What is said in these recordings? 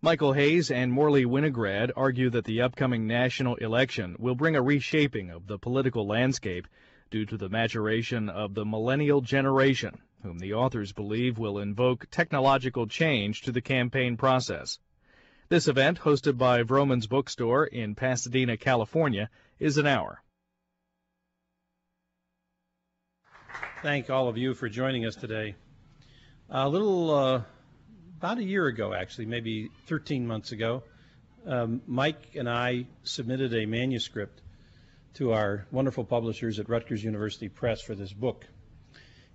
Michael Hayes and Morley Winograd argue that the upcoming national election will bring a reshaping of the political landscape due to the maturation of the millennial generation, whom the authors believe will invoke technological change to the campaign process. This event, hosted by Vroman's Bookstore in Pasadena, California, is an hour. Thank all of you for joining us today. About a year ago, actually, maybe 13 months ago, Mike and I submitted a manuscript to our wonderful publishers at Rutgers University Press for this book,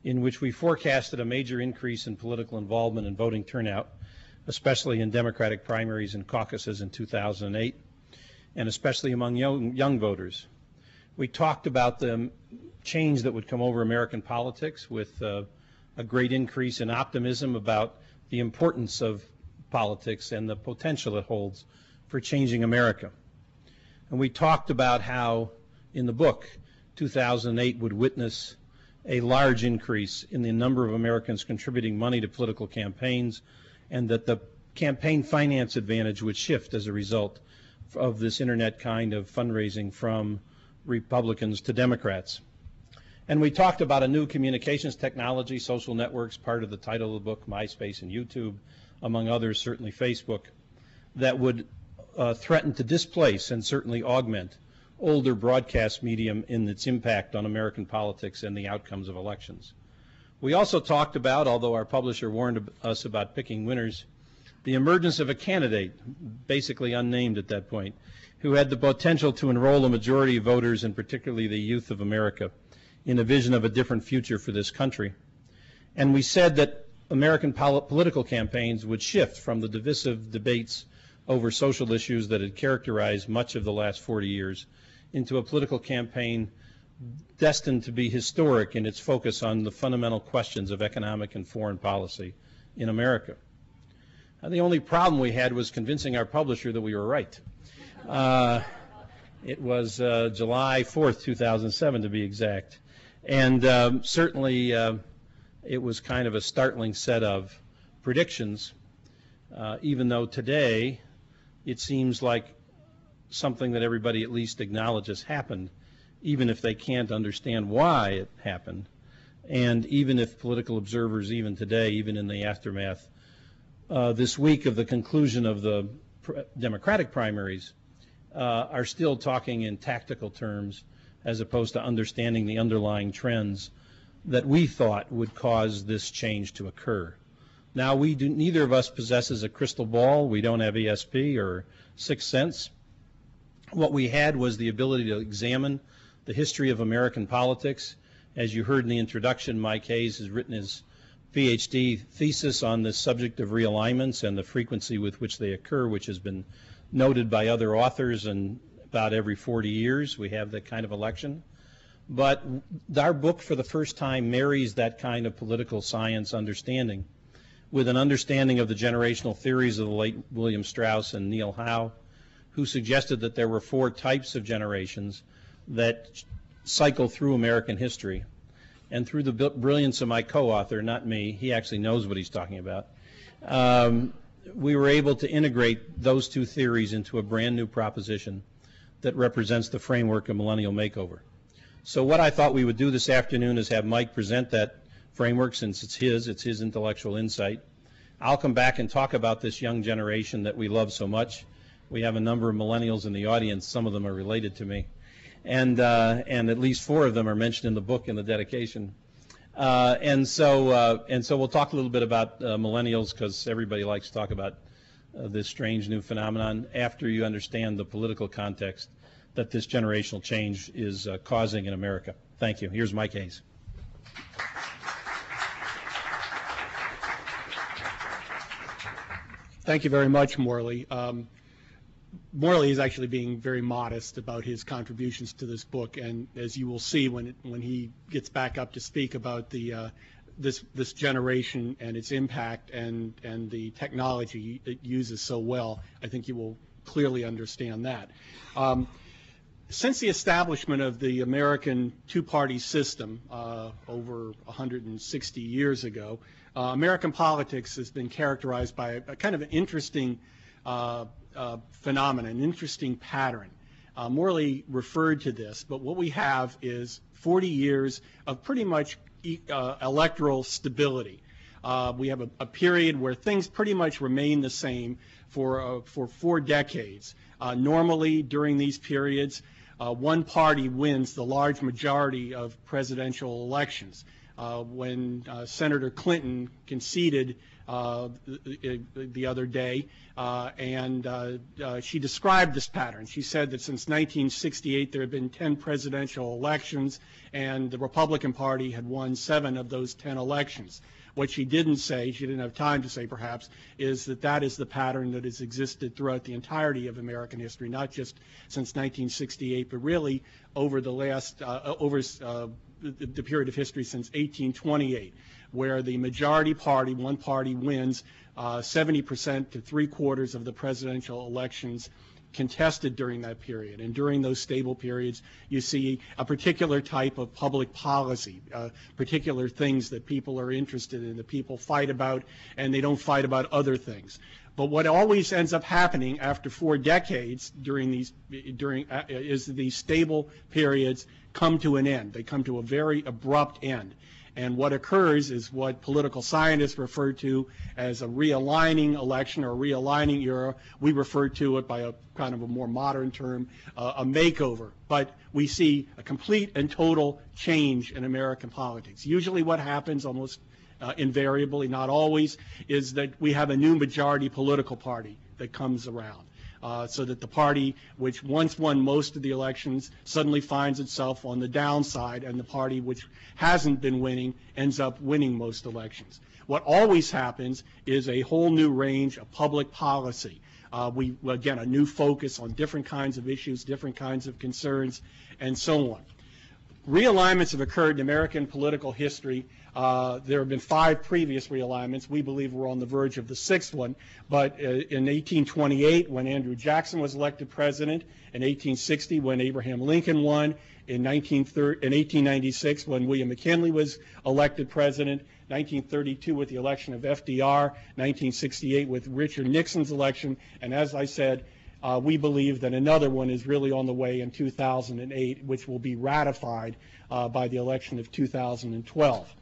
in which we forecasted a major increase in political involvement and voting turnout, especially in Democratic primaries and caucuses in 2008, and especially among young voters. We talked about the change that would come over American politics with a great increase in optimism about the importance of politics and the potential it holds for changing America. And we talked about how, in the book, 2008 would witness a large increase in the number of Americans contributing money to political campaigns, and that the campaign finance advantage would shift as a result of this internet kind of fundraising from Republicans to Democrats. And we talked about a new communications technology, social networks, part of the title of the book, MySpace and YouTube, among others, certainly Facebook, that would threaten to displace and certainly augment older broadcast medium in its impact on American politics and the outcomes of elections. We also talked about, although our publisher warned us about picking winners, the emergence of a candidate, basically unnamed at that point, who had the potential to enroll a majority of voters, and particularly the youth of America, in a vision of a different future for this country. And we said that American political campaigns would shift from the divisive debates over social issues that had characterized much of the last 40 years into a political campaign destined to be historic in its focus on the fundamental questions of economic and foreign policy in America. And the only problem we had was convincing our publisher that we were right. It was July 4th, 2007 to be exact. And certainly it was kind of a startling set of predictions, even though today it seems like something that everybody at least acknowledges happened, even if they can't understand why it happened, and even if political observers even today, even in the aftermath this week of the conclusion of the Democratic primaries, are still talking in tactical terms as opposed to understanding the underlying trends that we thought would cause this change to occur. Now, neither of us possesses a crystal ball. We don't have ESP or sixth sense. What we had was the ability to examine the history of American politics. As you heard in the introduction, Mike Hayes has written his PhD thesis on this subject of realignments and the frequency with which they occur, which has been noted by other authors, and about every 40 years we have that kind of election. But our book, for the first time, marries that kind of political science understanding with an understanding of the generational theories of the late William Strauss and Neil Howe, who suggested that there were 4 types of generations that cycle through American history. And through the brilliance of my co-author, not me, he actually knows what he's talking about, we were able to integrate those 2 theories into a brand new proposition that represents the framework of Millennial Makeover. So what I thought we would do this afternoon is have Mike present that framework, since it's his intellectual insight. I'll come back and talk about this young generation that we love so much. We have a number of millennials in the audience. Some of them are related to me. And at least 4 of them are mentioned in the book in the dedication. And so we'll talk a little bit about millennials, because everybody likes to talk about this strange new phenomenon after you understand the political context that this generational change is causing in America. Thank you. Here's Mike Hayes. Thank you very much, Morley. Morley is actually being very modest about his contributions to this book, and as you will see when he gets back up to speak about the this generation and its impact and the technology it uses so well, I think you will clearly understand that. Since the establishment of the American two-party system over 160 years ago, American politics has been characterized by a kind of an interesting phenomenon, an interesting pattern. Morley referred to this, but what we have is 40 years of pretty much electoral stability. We have a period where things pretty much remain the same for 4 decades. Normally, during these periods, one party wins the large majority of presidential elections. When Senator Clinton conceded the other day, and she described this pattern. She said that since 1968 there had been 10 presidential elections, and the Republican Party had won 7 of those 10 elections. What she didn't say, she didn't have time to say perhaps, is that that is the pattern that has existed throughout the entirety of American history, not just since 1968, but really over the last, the period of history since 1828, where the majority party, one party, wins 70% to 3/4 of the presidential elections contested during that period. And during those stable periods, you see a particular type of public policy, particular things that people are interested in, that people fight about, and they don't fight about other things. But what always ends up happening after 4 decades is these stable periods come to an end. They come to a very abrupt end. And what occurs is what political scientists refer to as a realigning election or a realigning era. We refer to it by a kind of a more modern term, a makeover. But we see a complete and total change in American politics. Usually what happens, almost invariably, not always, is that we have a new majority political party that comes around. So that the party which once won most of the elections suddenly finds itself on the downside, and the party which hasn't been winning ends up winning most elections. What always happens is a whole new range of public policy. Again, a new focus on different kinds of issues, different kinds of concerns, and so on. Realignments have occurred in American political history. There have been 5 previous realignments. We believe we're on the verge of the 6th one. But in 1828, when Andrew Jackson was elected president, in 1860, when Abraham Lincoln won, in 1896, when William McKinley was elected president, 1932 with the election of FDR, 1968 with Richard Nixon's election, and as I said, we believe that another one is really on the way in 2008, which will be ratified by the election of 2012.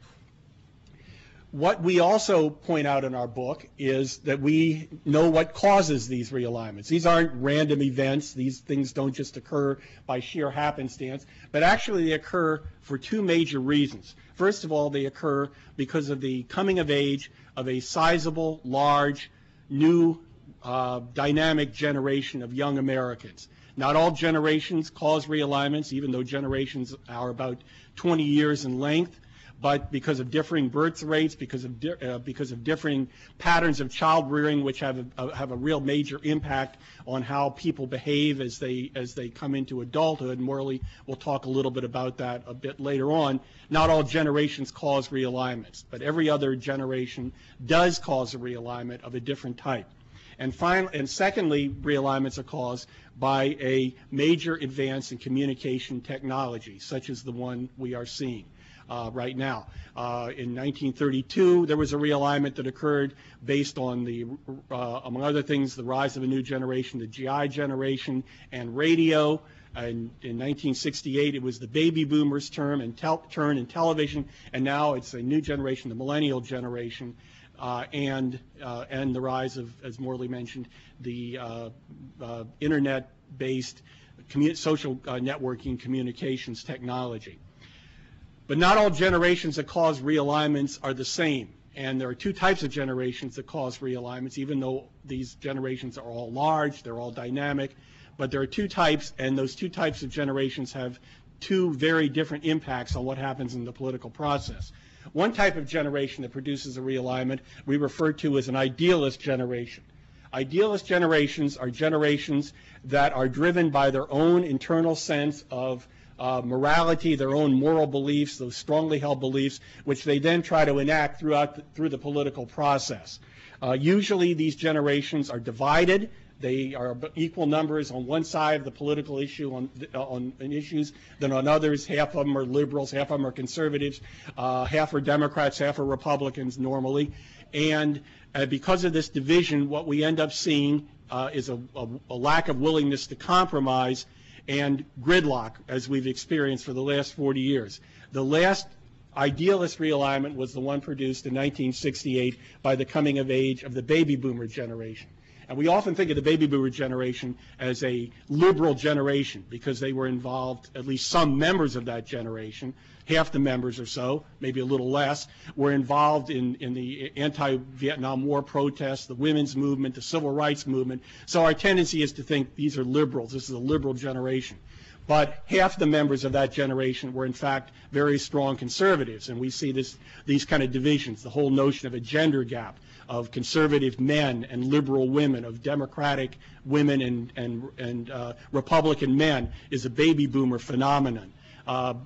What we also point out in our book is that we know what causes these realignments. These aren't random events. These things don't just occur by sheer happenstance, but actually they occur for 2 major reasons. First of all, they occur because of the coming of age of a sizable, large, new, dynamic generation of young Americans. Not all generations cause realignments, even though generations are about 20 years in length. But because of differing birth rates, because of differing patterns of child rearing, which have a real major impact on how people behave as they come into adulthood. Morley will talk a little bit about that a bit later on. Not all generations cause realignments, but every other generation does cause a realignment of a different type. And secondly, realignments are caused by a major advance in communication technology, such as the one we are seeing right now. In 1932, there was a realignment that occurred based on among other things, the rise of a new generation, the GI generation, and radio. And in 1968, it was the baby boomers' turn in television, and now it's a new generation, the millennial generation. And the rise of, as Morley mentioned, the internet-based social networking communications technology. But not all generations that cause realignments are the same. And there are 2 types of generations that cause realignments, even though these generations are all large, they're all dynamic. But there are 2 types, and those 2 types of generations have 2 very different impacts on what happens in the political process. One type of generation that produces a realignment we refer to as an idealist generation. Idealist generations are generations that are driven by their own internal sense of morality, their own moral beliefs, those strongly held beliefs, which they then try to enact through the political process. Usually these generations are divided. They are equal numbers on one side of the political issue on issues than on others. Half of them are liberals, half of them are conservatives, half are Democrats, half are Republicans normally. And because of this division, what we end up seeing is a lack of willingness to compromise and gridlock, as we've experienced for the last 40 years. The last idealist realignment was the one produced in 1968 by the coming of age of the baby boomer generation. And we often think of the baby boomer generation as a liberal generation because they were involved, at least some members of that generation, half the members or so, maybe a little less, were involved in the anti-Vietnam War protests, the women's movement, the civil rights movement. So our tendency is to think these are liberals. This is a liberal generation. But half the members of that generation were, in fact, very strong conservatives. And we see these kind of divisions, the whole notion of a gender gap, of conservative men and liberal women, of Democratic women and Republican men, is a baby boomer phenomenon.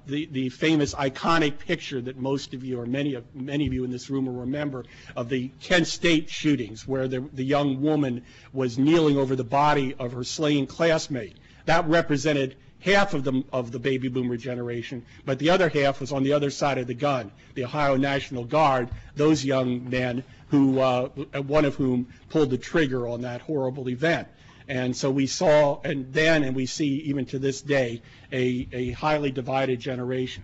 The famous iconic picture that most of you, or many of you in this room will remember, of the Kent State shootings, where the young woman was kneeling over the body of her slain classmate. That represented half of the baby boomer generation, but the other half was on the other side of the gun, the Ohio National Guard, those young men who, one of whom pulled the trigger on that horrible event. And so we saw, and we see even to this day, a highly divided generation.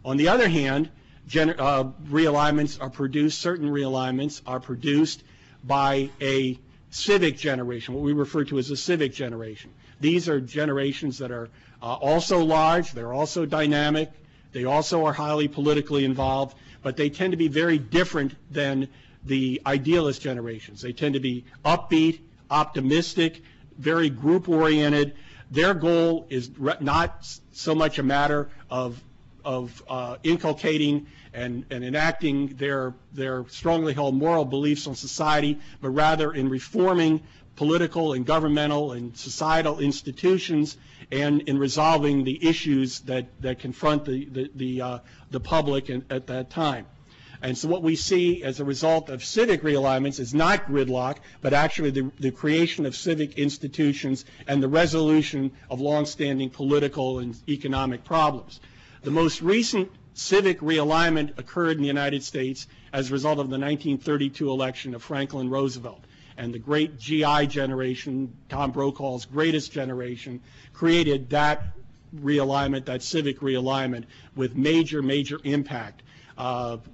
On the other hand, realignments are produced, certain realignments are produced by a civic generation, what we refer to as a civic generation. These are generations that are also large, they're also dynamic, they also are highly politically involved, but they tend to be very different than the idealist generations. They tend to be upbeat, optimistic, very group-oriented. Their goal is not so much a matter of inculcating and enacting their strongly held moral beliefs on society, but rather in reforming political and governmental and societal institutions and in resolving the issues that confront the public at that time. And so what we see as a result of civic realignments is not gridlock, but actually the creation of civic institutions and the resolution of longstanding political and economic problems. The most recent civic realignment occurred in the United States as a result of the 1932 election of Franklin Roosevelt. And the great GI generation, Tom Brokaw's greatest generation, created that realignment, that civic realignment, with major impact.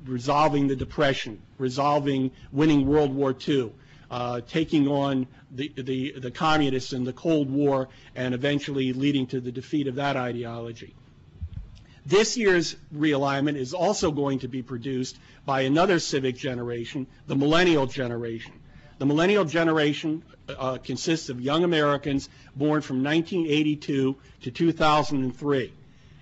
Resolving the Depression, winning World War II, taking on the communists in the Cold War, and eventually leading to the defeat of that ideology. This year's realignment is also going to be produced by another civic generation, the Millennial generation. The Millennial generation consists of young Americans born from 1982 to 2003.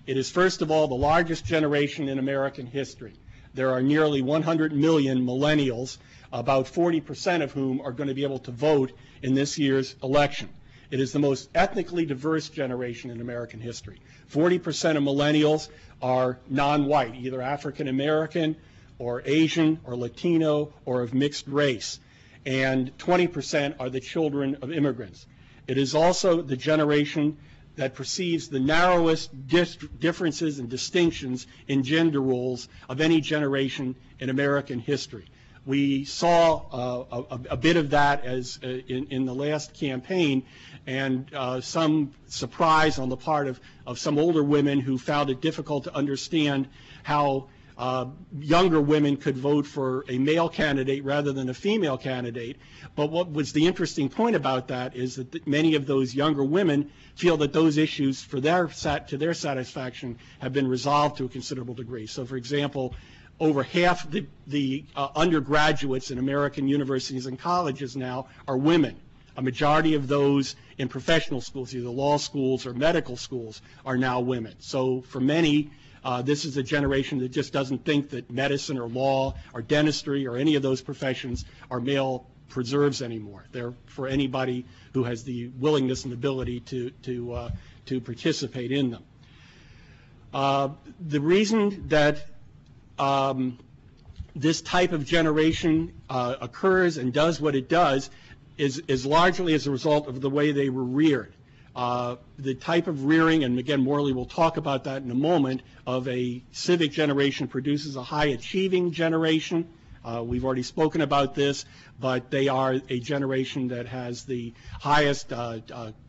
It is, first of all, the largest generation in American history. There are nearly 100 million millennials, about 40% of whom are going to be able to vote in this year's election. It is the most ethnically diverse generation in American history. 40% of millennials are non-white, either African American or Asian or Latino or of mixed race. And 20% are the children of immigrants. It is also the generation that perceives the narrowest differences and distinctions in gender roles of any generation in American history. We saw a bit of that as in the last campaign, and some surprise on the part of some older women who found it difficult to understand how younger women could vote for a male candidate rather than a female candidate. But what was the interesting point about that is that many of those younger women feel that those issues, to their satisfaction, have been resolved to a considerable degree. So, for example, over half the undergraduates in American universities and colleges now are women. A majority of those in professional schools, either law schools or medical schools, are now women. So for many, this is a generation that just doesn't think that medicine or law or dentistry or any of those professions are male preserves anymore. They're for anybody who has the willingness and ability to participate in them. The reason that this type of generation occurs and does what it does is largely as a result of the way they were reared. The type of rearing, and again, Morley will talk about that in a moment, of a civic generation produces a high-achieving generation, We've already spoken about this, but they are a generation that has the highest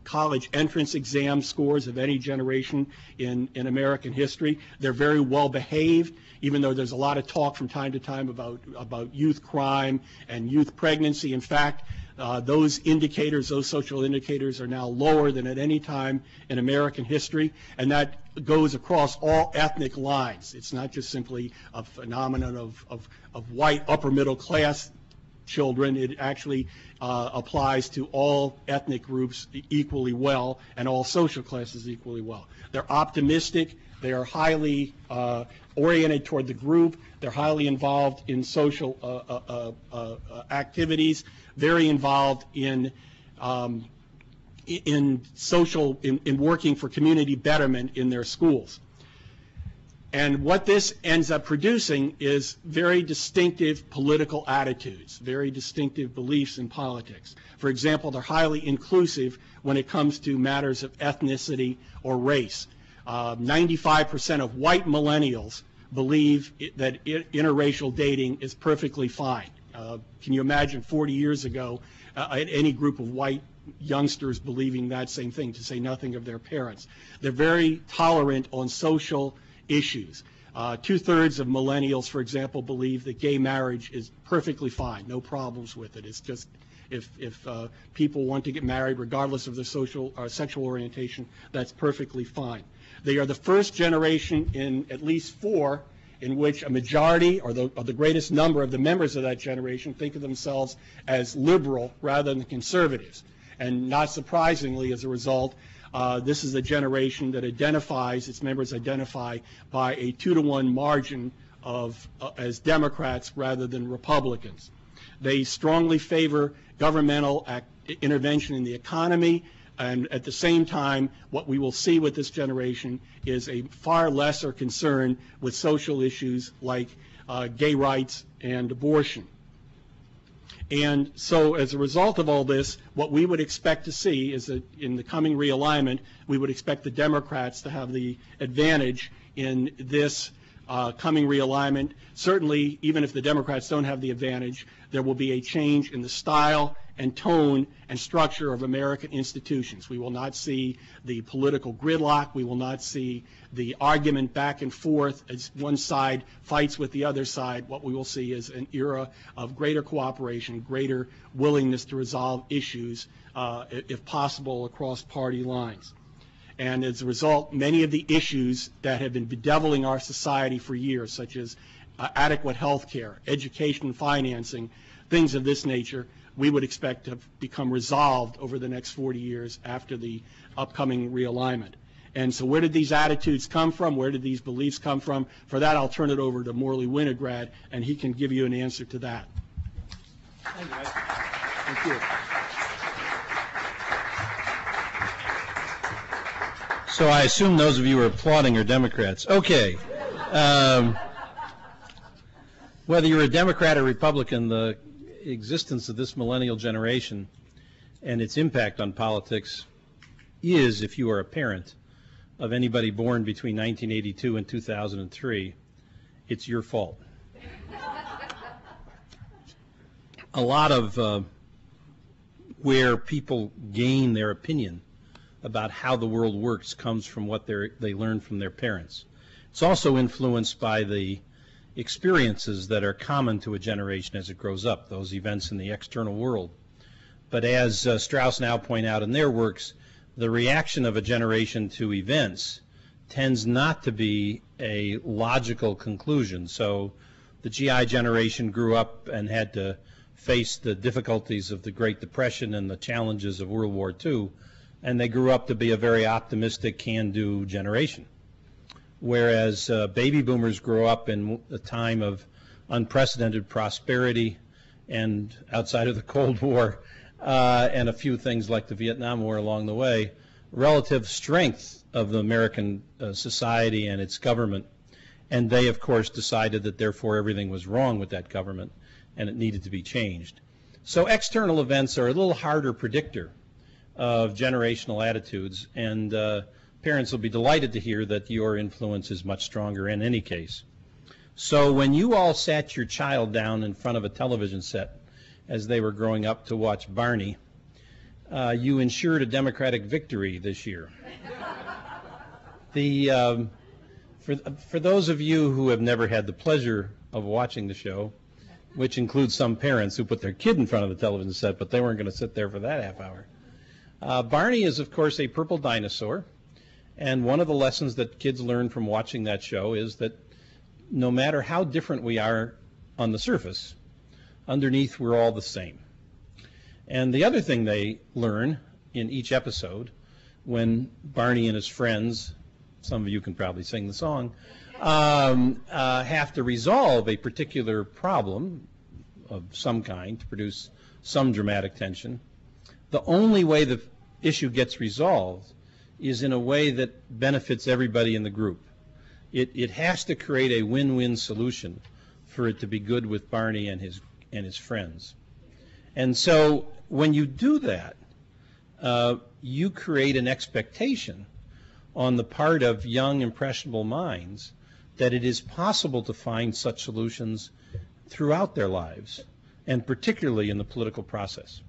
college entrance exam scores of any generation in American history. They're very well behaved, even though there's a lot of talk from time to time about youth crime and youth pregnancy. In fact, those indicators, those social indicators, are now lower than at any time in American history, and that goes across all ethnic lines. It's not just simply a phenomenon of white upper middle class children. It actually applies to all ethnic groups equally well and all social classes equally well. They're optimistic. They are highly oriented toward the group. They're highly involved in social activities, very involved in working for community betterment in their schools. And what this ends up producing is very distinctive political attitudes, very distinctive beliefs in politics. For example, they're highly inclusive when it comes to matters of ethnicity or race. 95% of white millennials believe that interracial dating is perfectly fine. Can you imagine 40 years ago any group of white youngsters believing that same thing, to say nothing of their parents? They're very tolerant on social issues. 2/3 of millennials, for example, believe that gay marriage is perfectly fine, no problems with it. It's just if people want to get married regardless of their social or sexual orientation, that's perfectly fine. They are the first generation in at least 4 in which a majority or the greatest number of the members of that generation think of themselves as liberal rather than conservatives. And not surprisingly, as a result, this is a generation that its members identify by a 2-to-1 margin as Democrats rather than Republicans. They strongly favor governmental intervention in the economy, and at the same time, what we will see with this generation is a far lesser concern with social issues like gay rights and abortion. And so as a result of all this, what we would expect to see is that in the coming realignment, we would expect the Democrats to have the advantage in this coming realignment. Certainly, even if the Democrats don't have the advantage, there will be a change in the style and tone and structure of American institutions. We will not see the political gridlock. We will not see the argument back and forth as one side fights with the other side. What we will see is an era of greater cooperation, greater willingness to resolve issues, if possible, across party lines. And as a result, many of the issues that have been bedeviling our society for years, such as adequate health care, education and financing, things of this nature, we would expect to become resolved over the next 40 years after the upcoming realignment. And so where did these attitudes come from? Where did these beliefs come from? For that, I'll turn it over to Morley Winograd, and he can give you an answer to that. Thank you, Mike. Thank you. So I assume those of you who are applauding are Democrats. Okay. Whether you're a Democrat or Republican, the existence of this millennial generation and its impact on politics is, if you are a parent of anybody born between 1982 and 2003, it's your fault. A lot of where people gain their opinion about how the world works comes from what they learn from their parents. It's also influenced by the experiences that are common to a generation as it grows up, those events in the external world. But as Strauss now point out in their works, the reaction of a generation to events tends not to be a logical conclusion. So the GI generation grew up and had to face the difficulties of the Great Depression and the challenges of World War II, and they grew up to be a very optimistic, can-do generation. Whereas baby boomers grew up in a time of unprecedented prosperity and outside of the Cold War and a few things like the Vietnam War along the way, relative strength of the American society and its government. And they, of course, decided that therefore everything was wrong with that government and it needed to be changed. So external events are a little harder predictor of generational attitudes, and parents will be delighted to hear that your influence is much stronger in any case. So when you all sat your child down in front of a television set as they were growing up to watch Barney, you ensured a Democratic victory this year. For those of you who have never had the pleasure of watching the show, which includes some parents who put their kid in front of the television set, but they weren't going to sit there for that half hour. Barney is, of course, a purple dinosaur, and one of the lessons that kids learn from watching that show is that no matter how different we are on the surface, underneath we're all the same. And the other thing they learn in each episode, when Barney and his friends, some of you can probably sing the song, have to resolve a particular problem of some kind to produce some dramatic tension, the only way the issue gets resolved is in a way that benefits everybody in the group. It has to create a win-win solution for it to be good with Barney and his friends. And so when you do that, you create an expectation on the part of young, impressionable minds that it is possible to find such solutions throughout their lives, and particularly in the political process.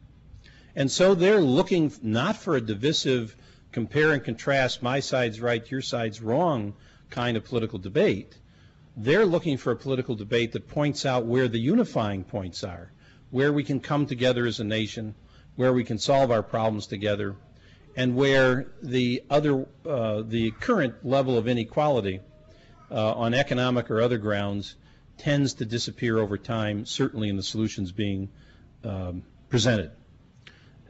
And so they're looking not for a divisive compare and contrast, my side's right, your side's wrong kind of political debate. They're looking for a political debate that points out where the unifying points are, where we can come together as a nation, where we can solve our problems together, and where the current level of inequality on economic or other grounds tends to disappear over time, certainly in the solutions being presented.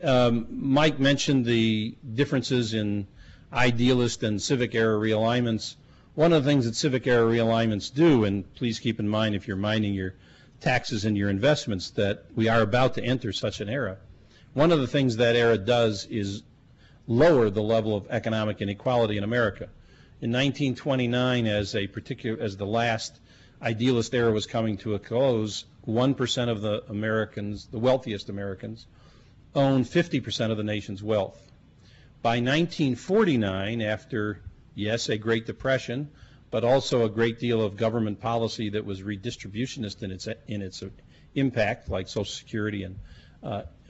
Mike mentioned the differences in idealist and civic era realignments. One of the things that civic era realignments do, and please keep in mind if you're minding your taxes and your investments that we are about to enter such an era, one of the things that era does is lower the level of economic inequality in America. In 1929, as the last idealist era was coming to a close, 1% of the Americans, the wealthiest Americans, owned 50% of the nation's wealth. By 1949, after, yes, a Great Depression, but also a great deal of government policy that was redistributionist in its impact, like Social Security and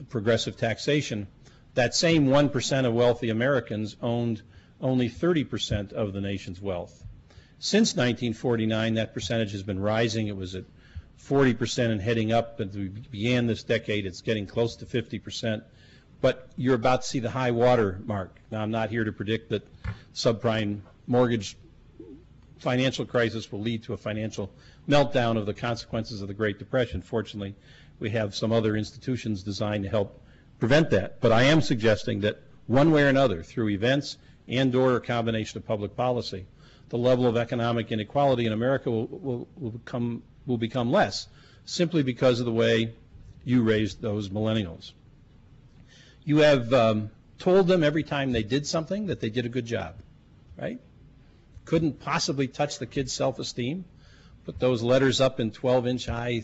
progressive taxation, that same 1% of wealthy Americans owned only 30% of the nation's wealth. Since 1949, that percentage has been rising. It was at 40% and heading up. As we began this decade, it's getting close to 50%. But you're about to see the high water mark. Now, I'm not here to predict that subprime mortgage financial crisis will lead to a financial meltdown of the consequences of the Great Depression. Fortunately, we have some other institutions designed to help prevent that. But I am suggesting that one way or another, through events and or a combination of public policy, the level of economic inequality in America will become less, simply because of the way you raised those millennials. You have told them every time they did something that they did a good job, right? Couldn't possibly touch the kids' self-esteem. Put those letters up in 12-inch high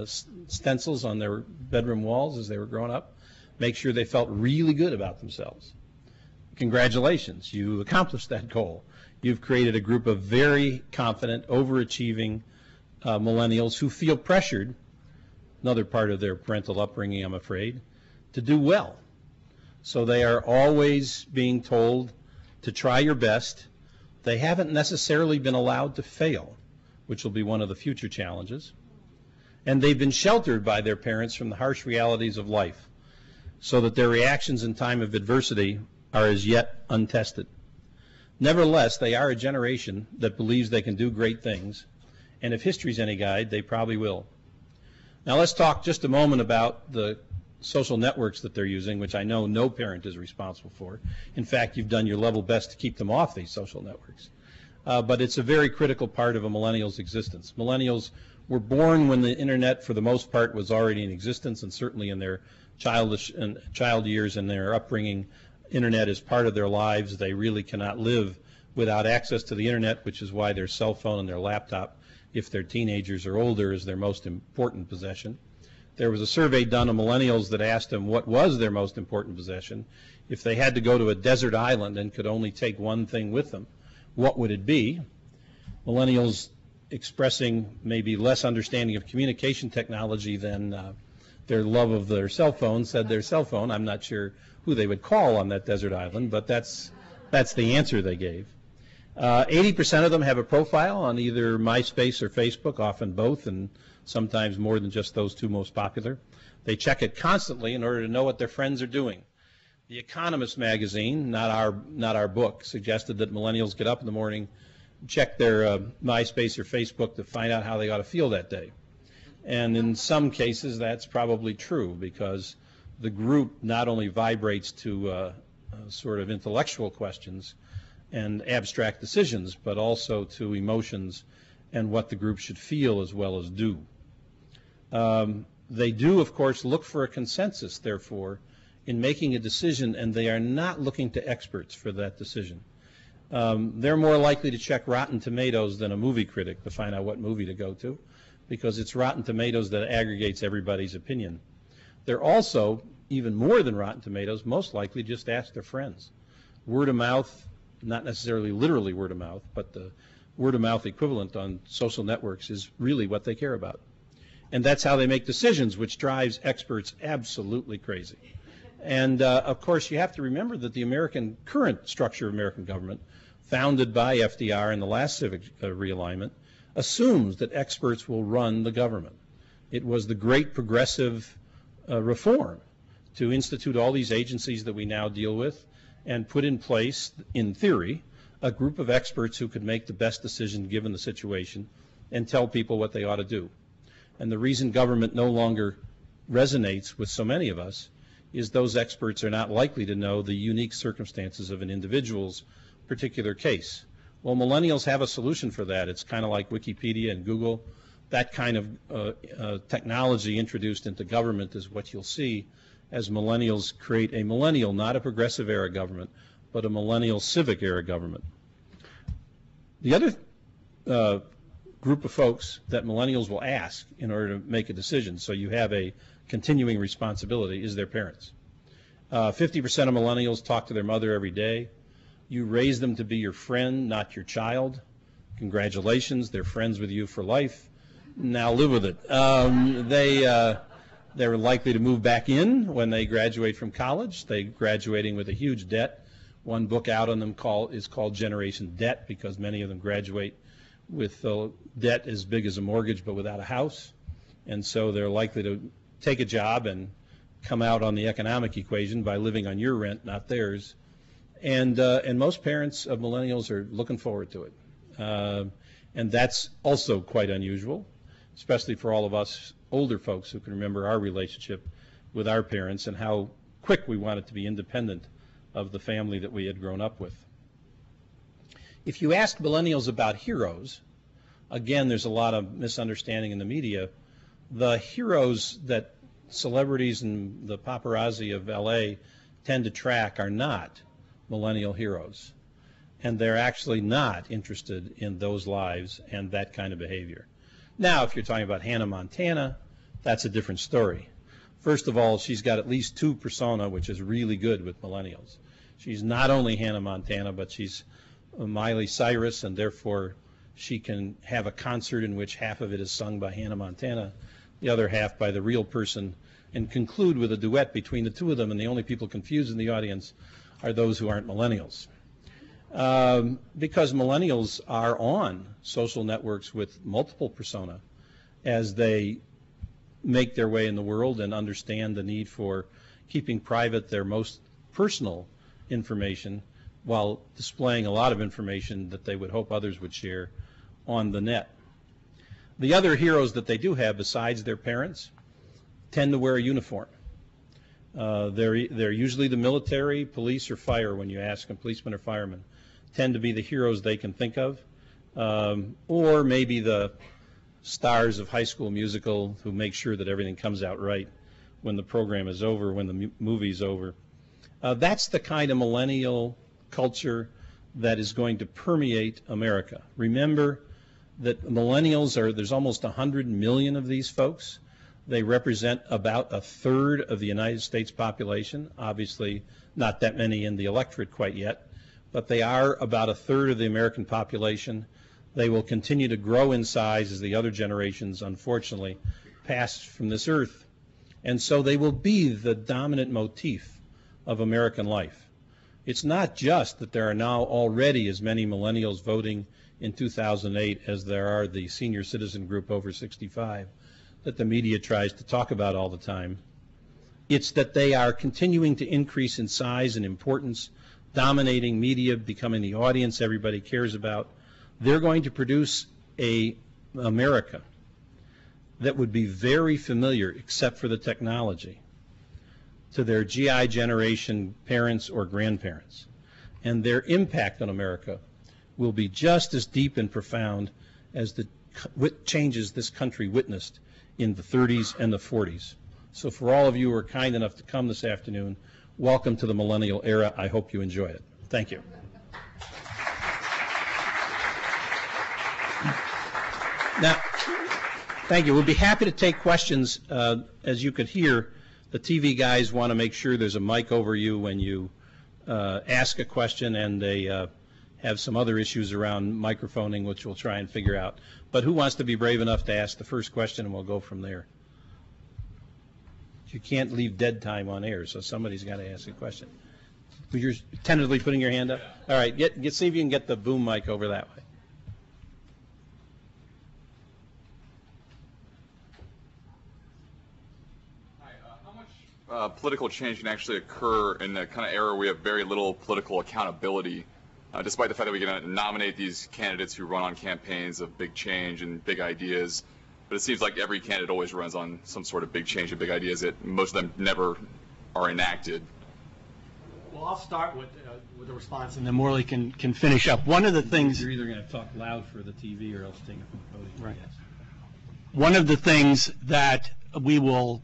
stencils on their bedroom walls as they were growing up. Make sure they felt really good about themselves. Congratulations, you accomplished that goal. You've created a group of very confident, overachieving millennials who feel pressured, another part of their parental upbringing, I'm afraid, to do well. So they are always being told to try your best. They haven't necessarily been allowed to fail, which will be one of the future challenges. And they've been sheltered by their parents from the harsh realities of life, so that their reactions in time of adversity are as yet untested. Nevertheless, they are a generation that believes they can do great things, and if history's any guide, they probably will. Now let's talk just a moment about the social networks that they're using, which I know no parent is responsible for. In fact, you've done your level best to keep them off these social networks. But it's a very critical part of a millennial's existence. Millennials were born when the internet, for the most part, was already in existence, and certainly in their child years and their upbringing, internet is part of their lives. They really cannot live without access to the internet, which is why their cell phone and their laptop, if they're teenagers or older, is their most important possession. There was a survey done of millennials that asked them what was their most important possession. If they had to go to a desert island and could only take one thing with them, what would it be? Millennials expressing maybe less understanding of communication technology than their love of their cell phone, said their cell phone. I'm not sure who they would call on that desert island, but that's the answer they gave. 80% of them have a profile on either MySpace or Facebook, often both, and sometimes more than just those two most popular. They check it constantly in order to know what their friends are doing. The Economist magazine, not our book, suggested that millennials get up in the morning, check their MySpace or Facebook to find out how they ought to feel that day. And in some cases, that's probably true, because the group not only vibrates to sort of intellectual questions and abstract decisions, but also to emotions and what the group should feel as well as do. They do, of course, look for a consensus, therefore, in making a decision, and they are not looking to experts for that decision. They're more likely to check Rotten Tomatoes than a movie critic to find out what movie to go to, because it's Rotten Tomatoes that aggregates everybody's opinion. They're also, even more than Rotten Tomatoes, most likely just ask their friends. Word of mouth, not necessarily literally word of mouth, but the word of mouth equivalent on social networks is really what they care about. And that's how they make decisions, which drives experts absolutely crazy. And of course, you have to remember that the current structure of American government, founded by FDR in the last civic realignment, assumes that experts will run the government. It was the great progressive reform to institute all these agencies that we now deal with and put in place, in theory, a group of experts who could make the best decision given the situation and tell people what they ought to do. And the reason government no longer resonates with so many of us is those experts are not likely to know the unique circumstances of an individual's particular case. Well, millennials have a solution for that. It's kind of like Wikipedia and Google. That kind of technology introduced into government is what you'll see as millennials create a millennial, not a progressive era government, but a millennial civic era government. The other group of folks that millennials will ask in order to make a decision, so you have a continuing responsibility, is their parents. 50% of millennials talk to their mother every day. You raise them to be your friend, not your child. Congratulations, they're friends with you for life. Now live with it. They're likely to move back in when they graduate from college. They're graduating with a huge debt. One book out on them is called Generation Debt, because many of them graduate with debt as big as a mortgage but without a house. And so they're likely to take a job and come out on the economic equation by living on your rent, not theirs. And most parents of millennials are looking forward to it. And that's also quite unusual, especially for all of us older folks who can remember our relationship with our parents and how quick we wanted to be independent of the family that we had grown up with. If you ask millennials about heroes, again, there's a lot of misunderstanding in the media. The heroes that celebrities and the paparazzi of LA tend to track are not millennial heroes. And they're actually not interested in those lives and that kind of behavior. Now, if you're talking about Hannah Montana, that's a different story. First of all, she's got at least two persona, which is really good with millennials. She's not only Hannah Montana, but she's Miley Cyrus, and therefore she can have a concert in which half of it is sung by Hannah Montana, the other half by the real person, and conclude with a duet between the two of them, and the only people confused in the audience are those who aren't millennials. Because millennials are on social networks with multiple persona as they make their way in the world and understand the need for keeping private their most personal information while displaying a lot of information that they would hope others would share on the net. The other heroes that they do have besides their parents tend to wear a uniform. They're usually the military, police, or fire. When you ask them, policemen or firemen tend to be the heroes they can think of, or maybe the stars of High School Musical who make sure that everything comes out right when the program is over, when the movie's over. That's the kind of millennial culture that is going to permeate America. Remember that millennials there's almost 100 million of these folks. They represent about a third of the United States population. Obviously, not that many in the electorate quite yet, but they are about a third of the American population. They will continue to grow in size as the other generations, unfortunately, pass from this earth. And so they will be the dominant motif of American life. It's not just that there are now already as many millennials voting in 2008 as there are the senior citizen group over 65 that the media tries to talk about all the time. It's that they are continuing to increase in size and importance, dominating media, becoming the audience everybody cares about. They're going to produce a America that would be very familiar, except for the technology, to their GI generation parents or grandparents. And their impact on America will be just as deep and profound as the changes this country witnessed in the 30s and the 40s. So for all of you who are kind enough to come this afternoon, welcome to the millennial era. I hope you enjoy it. Thank you. Now, thank you. We'll be happy to take questions. As you could hear, the TV guys want to make sure there's a mic over you when you ask a question, and they have some other issues around microphoning, which we'll try and figure out. But who wants to be brave enough to ask the first question, and we'll go from there? You can't leave dead time on air, so somebody's got to ask a question. You're tentatively putting your hand up? All right, see if you can get the boom mic over that way. Political change can actually occur in the kind of era where we have very little political accountability, despite the fact that we can nominate these candidates who run on campaigns of big change and big ideas. But it seems like every candidate always runs on some sort of big change and big ideas that most of them never are enacted. Well, I'll start with a response, and then Morley can finish up. One of the things... You're either going to talk loud for the TV or else take it from the podium. Right. Yes. One of the things that we will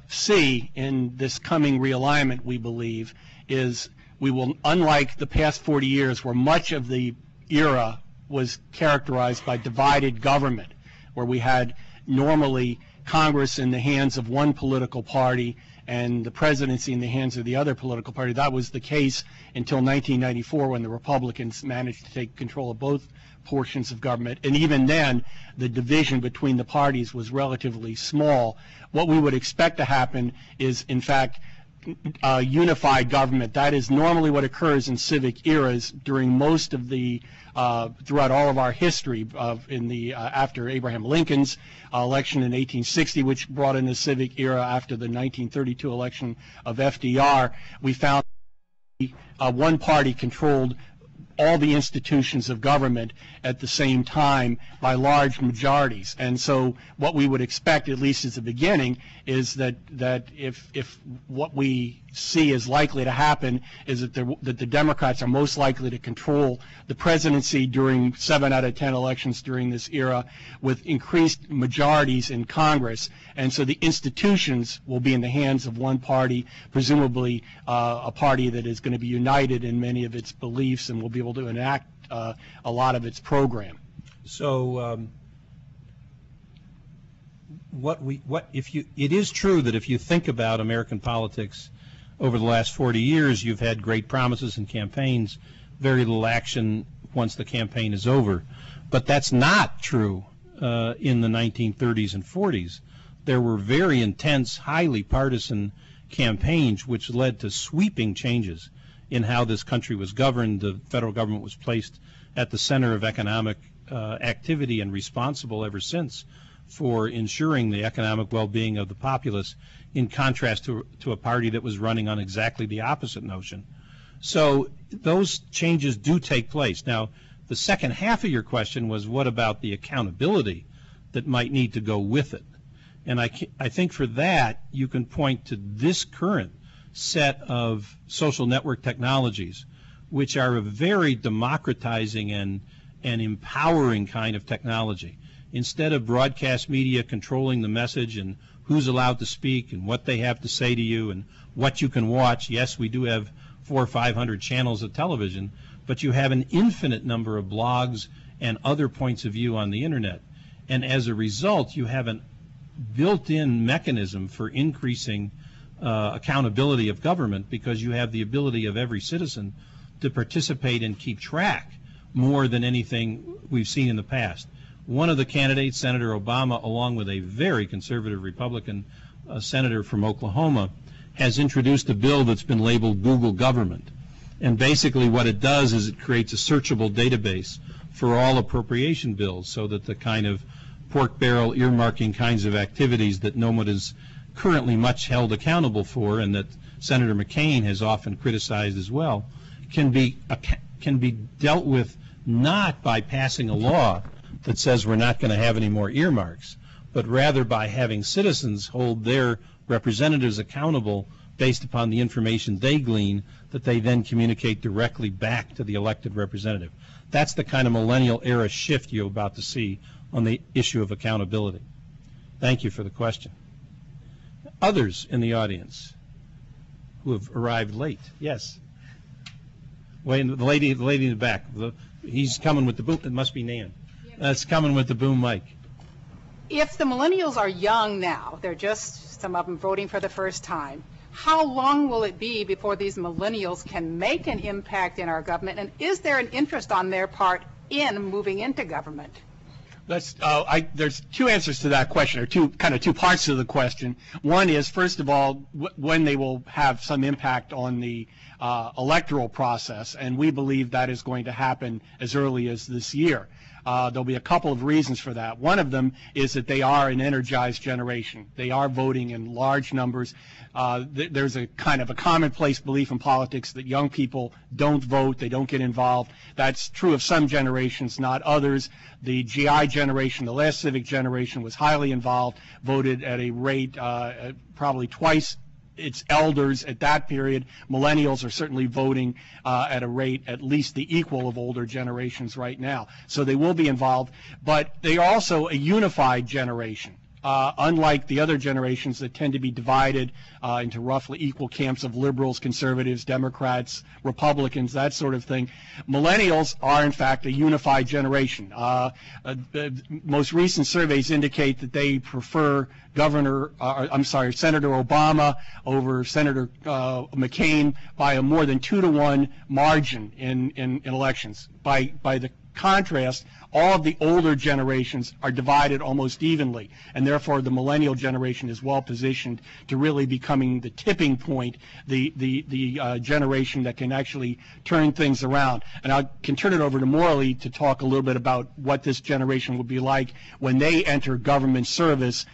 see in this coming realignment, we believe, is we will, unlike the past 40 years where much of the era was characterized by divided government, where we had normally Congress in the hands of one political party and the presidency in the hands of the other political party. That was the case until 1994 when the Republicans managed to take control of both portions of government. And even then, the division between the parties was relatively small. What we would expect to happen is, in fact, unified government. That is normally what occurs in civic eras during most of the throughout all of our history after Abraham Lincoln's election in 1860, which brought in the civic era after the 1932 election of FDR. We found one party controlled all the institutions of government at the same time by large majorities. And so what we would expect, at least as a beginning, is that if what we see is likely to happen is that the Democrats are most likely to control the presidency during 7 out of 10 elections during this era with increased majorities in Congress. And so the institutions will be in the hands of one party, presumably a party that is going to be united in many of its beliefs and will be able to enact a lot of its program. So it is true that if you think about American politics over the last 40 years, you've had great promises and campaigns, very little action once the campaign is over. But that's not true in the 1930s and 40s. There were very intense, highly partisan campaigns which led to sweeping changes in how this country was governed. The federal government was placed at the center of economic activity and responsible ever since for ensuring the economic well-being of the populace, in contrast to a party that was running on exactly the opposite notion. So those changes do take place. Now, the second half of your question was, what about the accountability that might need to go with it? And I think for that, you can point to this current set of social network technologies, which are a very democratizing and empowering kind of technology. Instead of broadcast media controlling the message and who's allowed to speak and what they have to say to you and what you can watch, yes, we do have 400 or 500 channels of television, but you have an infinite number of blogs and other points of view on the internet. And as a result, you have a built-in mechanism for increasing accountability of government, because you have the ability of every citizen to participate and keep track more than anything we've seen in the past. One of the candidates, Senator Obama, along with a very conservative Republican senator from Oklahoma, has introduced a bill that's been labeled Google Government. And basically what it does is it creates a searchable database for all appropriation bills, so that the kind of pork barrel earmarking kinds of activities that no one is currently much held accountable for, and that Senator McCain has often criticized as well, can be dealt with not by passing a law that says we're not going to have any more earmarks, but rather by having citizens hold their representatives accountable based upon the information they glean that they then communicate directly back to the elected representative. That's the kind of millennial era shift you're about to see on the issue of accountability. Thank you for the question. Others in the audience who have arrived late? Yes. Wait, the lady in the back. He's coming with the boom. It must be Nan. That's coming with the boom mic. If the millennials are young now, they're just, some of them voting for the first time, how long will it be before these millennials can make an impact in our government? And is there an interest on their part in moving into government? There's two answers to that question, or two parts to the question. One is, first of all, when they will have some impact on the electoral process, and we believe that is going to happen as early as this year. There'll be a couple of reasons for that. One of them is that they are an energized generation. They are voting in large numbers. There's a kind of a commonplace belief in politics that young people don't vote, they don't get involved. That's true of some generations, not others. The GI generation, the last civic generation, was highly involved, voted at a rate probably twice its elders at that period. Millennials are certainly voting at a rate at least the equal of older generations right now. So they will be involved, but they are also a unified generation. Unlike the other generations that tend to be divided into roughly equal camps of liberals, conservatives, Democrats, Republicans, that sort of thing, millennials are in fact a unified generation. Most recent surveys indicate that they prefer Senator Obama over Senator McCain by a more than 2-to-1 margin in elections. By the contrast, all of the older generations are divided almost evenly, and therefore the millennial generation is well positioned to really becoming the tipping point, the generation that can actually turn things around. And I can turn it over to Morley to talk a little bit about what this generation will be like when they enter government service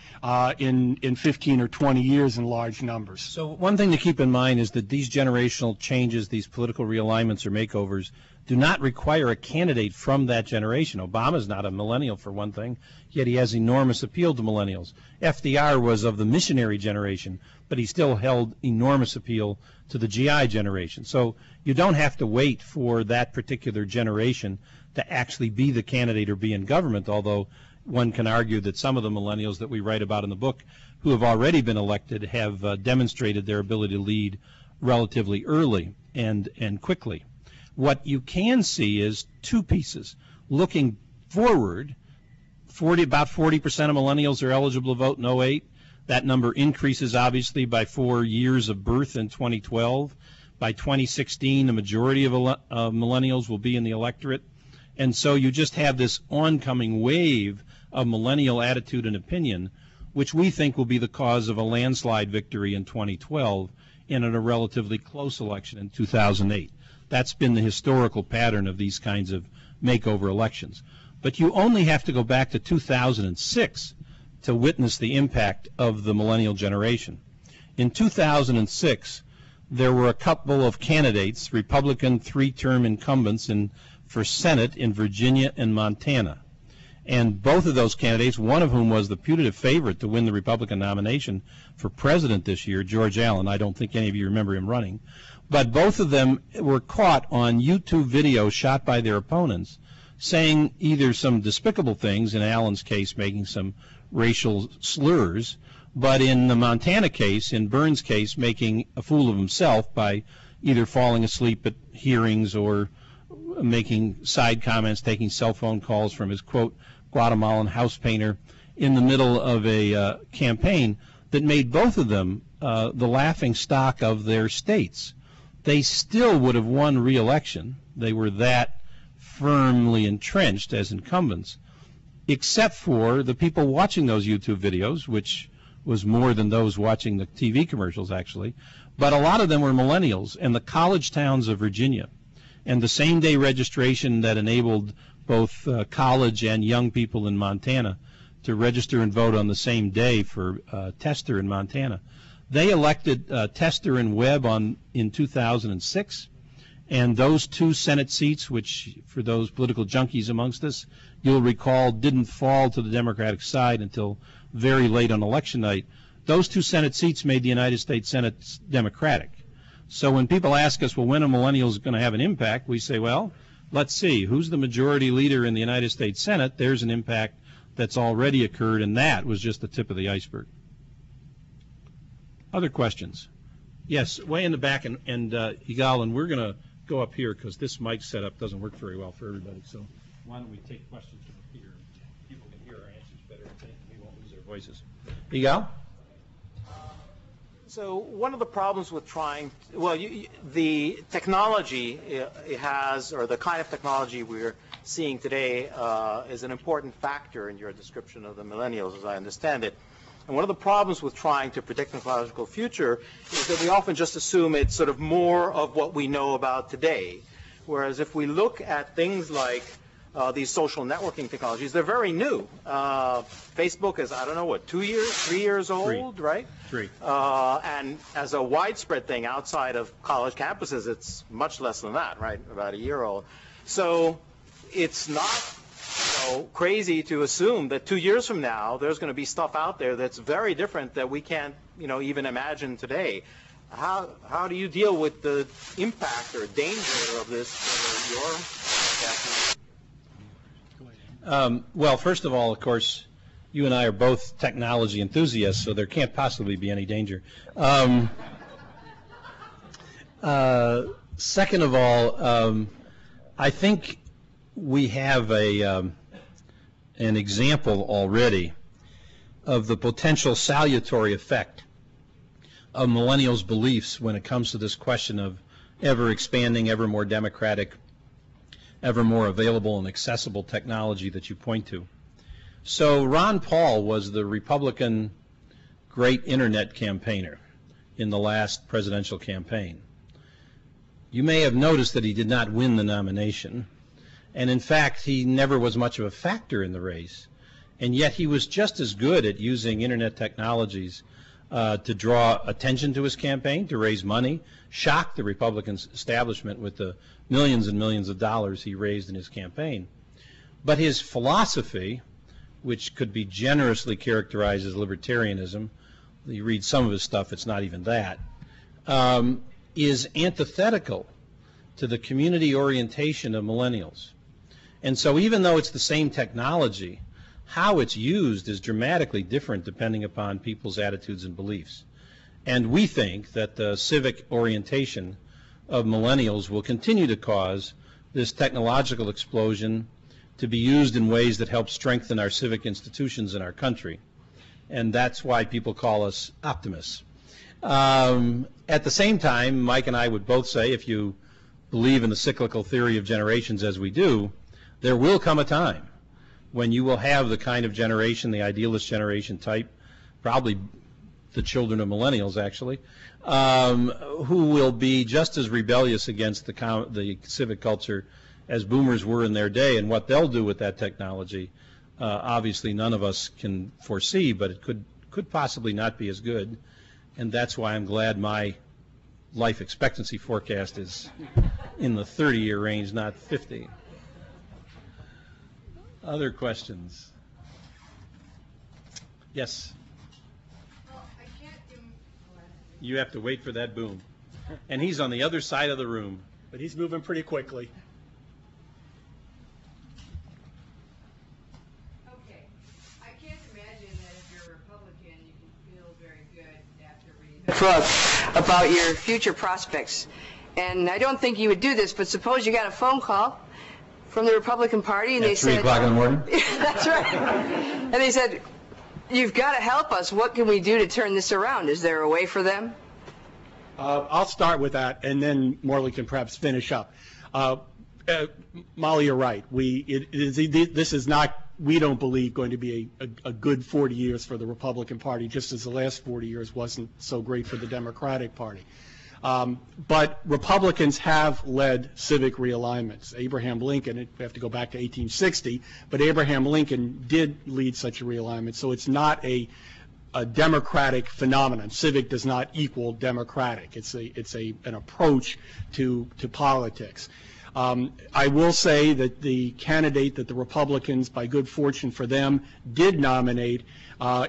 in 15 or 20 years in large numbers. So one thing to keep in mind is that these generational changes, these political realignments or makeovers, do not require a candidate from that generation. Obama's not a millennial, for one thing, yet he has enormous appeal to millennials. FDR was of the missionary generation, but he still held enormous appeal to the GI generation. So you don't have to wait for that particular generation to actually be the candidate or be in government, although one can argue that some of the millennials that we write about in the book who have already been elected have demonstrated their ability to lead relatively early and quickly. What you can see is two pieces. Looking forward, about 40% of millennials are eligible to vote in 08. That number increases, obviously, by 4 years of birth in 2012. By 2016, the majority of millennials will be in the electorate. And so you just have this oncoming wave of millennial attitude and opinion, which we think will be the cause of a landslide victory in 2012 and in a relatively close election in 2008. That's been the historical pattern of these kinds of makeover elections. But you only have to go back to 2006 to witness the impact of the millennial generation. In 2006, there were a couple of candidates, Republican 3-term incumbents for Senate in Virginia and Montana. And both of those candidates, one of whom was the putative favorite to win the Republican nomination for president this year, George Allen. I don't think any of you remember him running. But both of them were caught on YouTube videos shot by their opponents saying either some despicable things, in Allen's case making some racial slurs, but in the Montana case, in Burns' case, making a fool of himself by either falling asleep at hearings or making side comments, taking cell phone calls from his, quote, Guatemalan house painter in the middle of a campaign that made both of them the laughing stock of their states. They still would have won re-election. They were that firmly entrenched as incumbents, except for the people watching those YouTube videos, which was more than those watching the TV commercials, actually. But a lot of them were millennials and the college towns of Virginia. And the same-day registration that enabled both college and young people in Montana to register and vote on the same day for Tester in Montana. They elected Tester and Webb in 2006, and those 2 Senate seats, which for those political junkies amongst us, you'll recall didn't fall to the Democratic side until very late on election night, those 2 Senate seats made the United States Senate Democratic. So when people ask us, well, when are millennials going to have an impact, we say, well, let's see, who's the majority leader in the United States Senate? There's an impact that's already occurred, and that was just the tip of the iceberg. Other questions? Yes, way in the back, and Yigal, and we're going to go up here because this mic setup doesn't work very well for everybody. So why don't we take questions from up here? People can hear our answers better, and we won't lose their voices. Yigal? So one of the problems with trying, well, the technology it has, or the kind of technology we're seeing today is an important factor in your description of the millennials, as I understand it. And one of the problems with trying to predict the technological future is that we often just assume it's sort of more of what we know about today. Whereas if we look at things like these social networking technologies, they're very new. Facebook is, I don't know, what, 2 years, 3 years old, right? 3. And as a widespread thing outside of college campuses, it's much less than that, right? About a year old. So it's not crazy to assume that 2 years from now there's going to be stuff out there that's very different that we can't, even imagine today. How do you deal with the impact or danger of this? Well, first of all, of course, you and I are both technology enthusiasts, so there can't possibly be any danger. Second of all, I think we have an example already of the potential salutary effect of millennials' beliefs when it comes to this question of ever expanding, ever more democratic, ever more available and accessible technology that you point to. So Ron Paul was the Republican great internet campaigner in the last presidential campaign. You may have noticed that he did not win the nomination. And in fact, he never was much of a factor in the race. And yet he was just as good at using internet technologies to draw attention to his campaign, to raise money, shock the Republican establishment with the millions and millions of dollars he raised in his campaign. But his philosophy, which could be generously characterized as libertarianism, you read some of his stuff, it's not even that, is antithetical to the community orientation of millennials. And so even though it's the same technology, how it's used is dramatically different depending upon people's attitudes and beliefs. And we think that the civic orientation of millennials will continue to cause this technological explosion to be used in ways that help strengthen our civic institutions in our country. And that's why people call us optimists. At the same time, Mike and I would both say, if you believe in the cyclical theory of generations as we do, there will come a time when you will have the kind of generation, the idealist generation type, probably the children of millennials actually, who will be just as rebellious against the civic culture as boomers were in their day. And what they'll do with that technology, obviously none of us can foresee, but it could possibly not be as good. And that's why I'm glad my life expectancy forecast is in the 30-year range, not 50. Other questions? Yes? You have to wait for that boom. And he's on the other side of the room. But he's moving pretty quickly. Okay. I can't imagine that if you're a Republican, you can feel very good after reading the book about your future prospects. And I don't think you would do this, but suppose you got a phone call from the Republican Party and they said... At 3 o'clock in the morning? That's right. And they said, you've got to help us. What can we do to turn this around? Is there a way for them? I'll start with that, and then Morley can perhaps finish up. Molly, you're right. This is not, we don't believe, going to be a good 40 years for the Republican Party, just as the last 40 years wasn't so great for the Democratic Party. But Republicans have led civic realignments. Abraham Lincoln, we have to go back to 1860, but Abraham Lincoln did lead such a realignment. So it's not a democratic phenomenon. Civic does not equal democratic. It's an approach to politics. I will say that the candidate that the Republicans, by good fortune for them, did nominate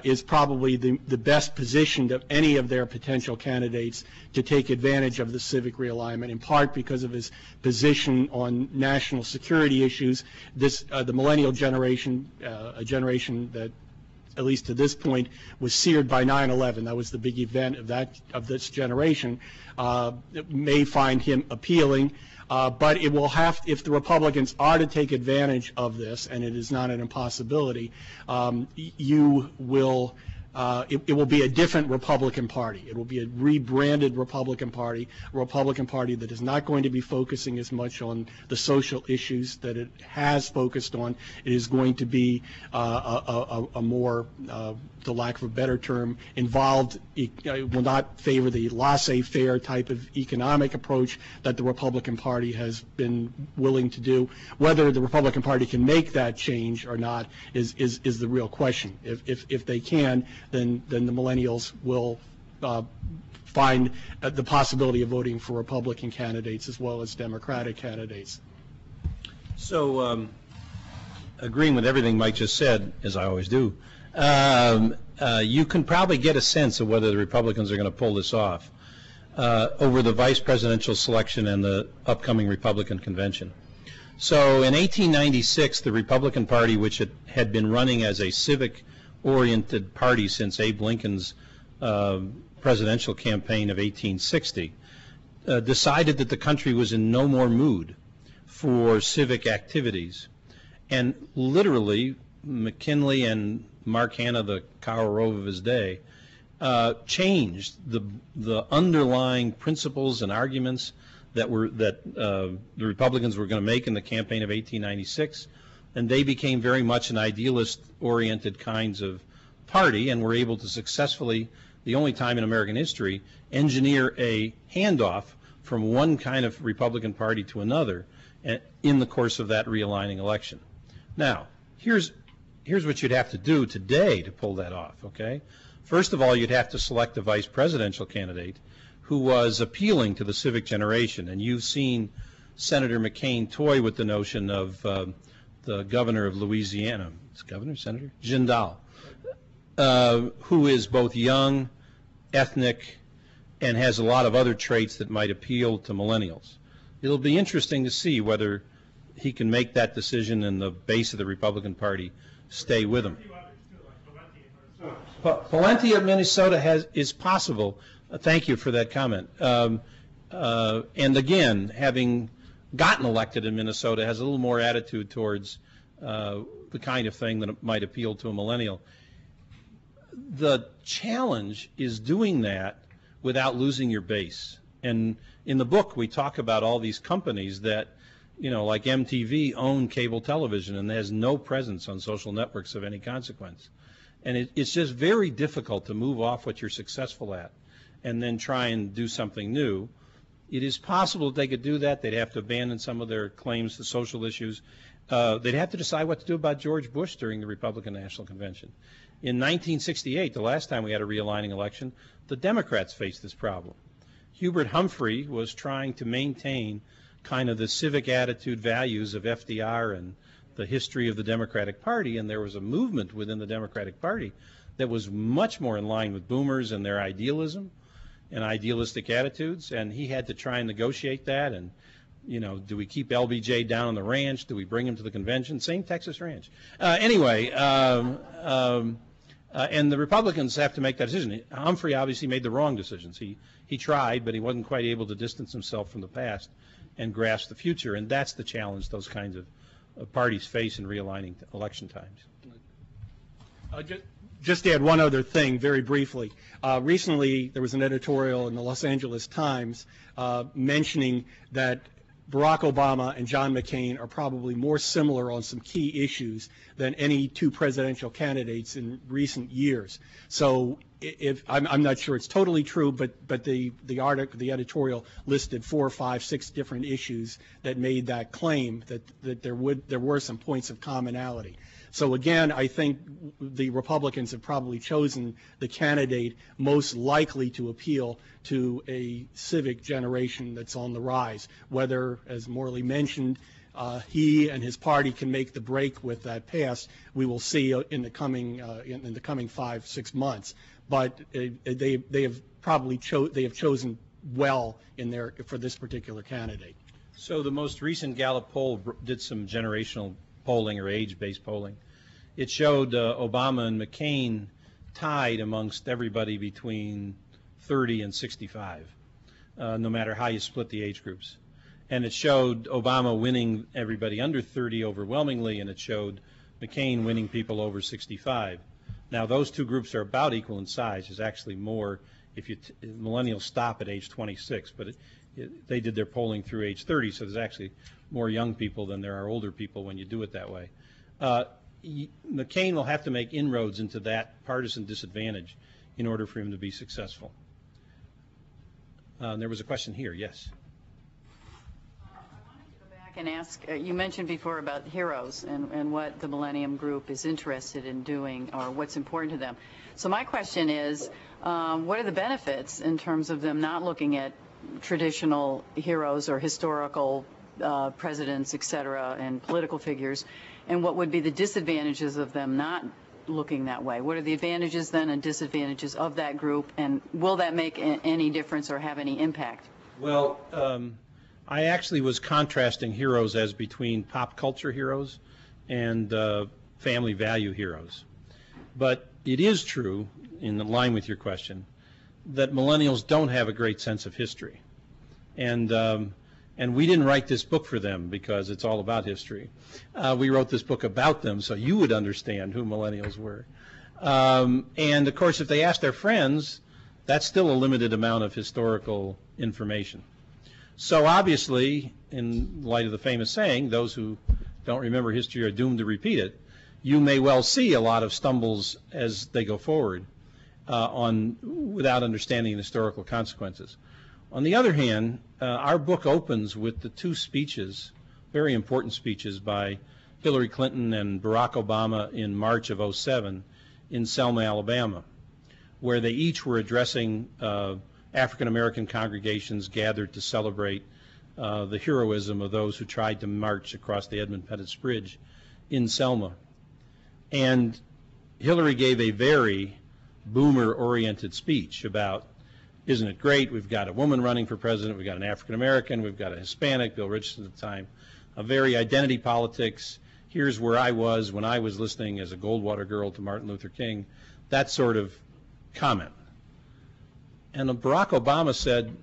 is probably the best positioned of any of their potential candidates to take advantage of the civic realignment, in part because of his position on national security issues. The millennial generation, a generation that, at least to this point, was seared by 9/11. That was the big event of this generation. It may find him appealing, but it will have, if the Republicans are to take advantage of this, and it is not an impossibility, it will be a different Republican Party. It will be a rebranded Republican Party, a Republican Party that is not going to be focusing as much on the social issues that it has focused on. It is going to be a more, to lack of a better term, involved, will not favor the laissez-faire type of economic approach that the Republican Party has been willing to do. Whether the Republican Party can make that change or not is the real question. If they can, then the millennials will find the possibility of voting for Republican candidates as well as Democratic candidates. So, agreeing with everything Mike just said, as I always do, you can probably get a sense of whether the Republicans are going to pull this off over the vice presidential selection and the upcoming Republican convention. So in 1896, the Republican Party, which had been running as a civic-oriented party since Abe Lincoln's presidential campaign of 1860, decided that the country was in no more mood for civic activities. And literally, McKinley and Mark Hanna, the Karl Rove of his day, changed the underlying principles and arguments that the Republicans were going to make in the campaign of 1896, and they became very much an idealist-oriented kinds of party, and were able to successfully, the only time in American history, engineer a handoff from one kind of Republican Party to another in the course of that realigning election. Now, here's what you'd have to do today to pull that off, okay? First of all, you'd have to select a vice presidential candidate who was appealing to the civic generation. And you've seen Senator McCain toy with the notion of the governor of Louisiana, is governor, senator? Jindal, who is both young, ethnic, and has a lot of other traits that might appeal to millennials. It'll be interesting to see whether he can make that decision and the base of the Republican Party stay with him. Pawlenty of Minnesota is possible. Thank you for that comment. And again, having gotten elected in Minnesota, has a little more attitude towards the kind of thing that might appeal to a millennial. The challenge is doing that without losing your base. And in the book, we talk about all these companies that, like MTV, own cable television and has no presence on social networks of any consequence. And it's just very difficult to move off what you're successful at and then try and do something new. It is possible that they could do that. They'd have to abandon some of their claims to social issues. They'd have to decide what to do about George Bush during the Republican National Convention. In 1968, the last time we had a realigning election, the Democrats faced this problem. Hubert Humphrey was trying to maintain kind of the civic attitude values of FDR and the history of the Democratic Party, and there was a movement within the Democratic Party that was much more in line with boomers and their idealism and idealistic attitudes, and he had to try and negotiate that. And do we keep LBJ down on the ranch? Do we bring him to the convention? Same Texas ranch. Anyway, and the Republicans have to make that decision. Humphrey obviously made the wrong decisions. He tried, but he wasn't quite able to distance himself from the past and grasp the future, and that's the challenge those kinds of parties face in realigning election times. Just to add one other thing very briefly. Recently, there was an editorial in the Los Angeles Times mentioning that Barack Obama and John McCain are probably more similar on some key issues than any two presidential candidates in recent years. So if I'm not sure it's totally true, but the editorial listed 4 or 5, 6 different issues that made that claim that there were some points of commonality. So again, I think the Republicans have probably chosen the candidate most likely to appeal to a civic generation that's on the rise. Whether, as Morley mentioned, he and his party can make the break with that past, we will see in the coming 5-6 months. But they have probably chosen well for this particular candidate. So the most recent Gallup poll did some generational polling or age-based polling. It showed Obama and McCain tied amongst everybody between 30 and 65, no matter how you split the age groups. And it showed Obama winning everybody under 30 overwhelmingly, and it showed McCain winning people over 65. Now, those two groups are about equal in size. There's actually more if millennials stop at age 26, but they did their polling through age 30, so there's actually more young people than there are older people when you do it that way. McCain will have to make inroads into that partisan disadvantage in order for him to be successful. There was a question here, yes. I wanted to go back and ask, you mentioned before about heroes and what the Millennium Group is interested in doing or what's important to them. So my question is, what are the benefits in terms of them not looking at traditional heroes or historical presidents, et cetera, and political figures, and what would be the disadvantages of them not looking that way? What are the advantages then and disadvantages of that group, and will that make any difference or have any impact? Well, I actually was contrasting heroes as between pop culture heroes and family value heroes. But it is true, in line with your question, that millennials don't have a great sense of history. And we didn't write this book for them because it's all about history. We wrote this book about them so you would understand who millennials were. And of course, if they ask their friends, that's still a limited amount of historical information. So obviously, in light of the famous saying, those who don't remember history are doomed to repeat it, you may well see a lot of stumbles as they go forward without understanding the historical consequences. On the other hand, our book opens with the 2 speeches, very important speeches, by Hillary Clinton and Barack Obama in March of '07 in Selma, Alabama, where they each were addressing African-American congregations gathered to celebrate the heroism of those who tried to march across the Edmund Pettus Bridge in Selma. And Hillary gave a very boomer-oriented speech about, isn't it great, we've got a woman running for president, we've got an African-American, we've got a Hispanic, Bill Richardson at the time, a very identity politics, here's where I was when I was listening as a Goldwater girl to Martin Luther King, that sort of comment. And Barack Obama said,